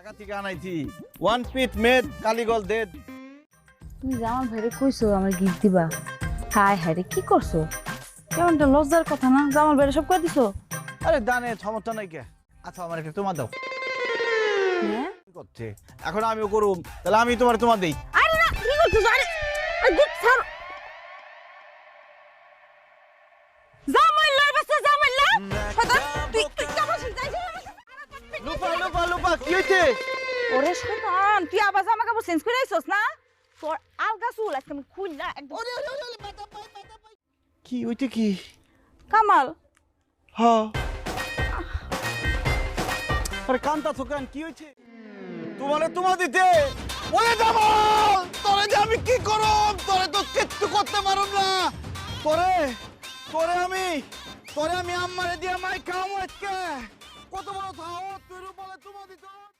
ঢাকা থেকে আনাইছি ওয়ান পিট মেড কালীগল দেদ। তুমি জামাল ভাইরে কইছো আমার গিফট দিবা? হায় হায় রে, কি করছো? কেমনটা লজ্জার কথা না? জামাল ভাইরে সব কই দিছো? আরে দানে সমস্যা নাই কে। আচ্ছা আমার একটা তোমার দাও। হ্যাঁ? কি করছে এখন? আমিও করুম, তাহলে আমি তোমার দেই। আরে না, কি করছো? আরে গুড স্যার, জামাল লয় বাসা জামাল লা ফাদা তুই কেমন যাইছিস? লুপা লুপা লুপা কি হইছে? ওরে শয়তান, তুই আবার জামা কাপড় চেঞ্জ করে আইছস না? তোর আলগা চুল আজকে আমি খুললা একদম। কি হইছে কি? কামাল, হ্যাঁ আরে কান্তা থোকান কি হইছে? তোমার দিতে ওরে জামাল, তোরে যে আমি কি করব? তোরে তো কিচ্ছু করতে পারুম না। তোরে আমি আম্মারে দিয়া মাই খাওয়ামু আজকে। কত বড় সাহস তুই বলে তোমার দিতে।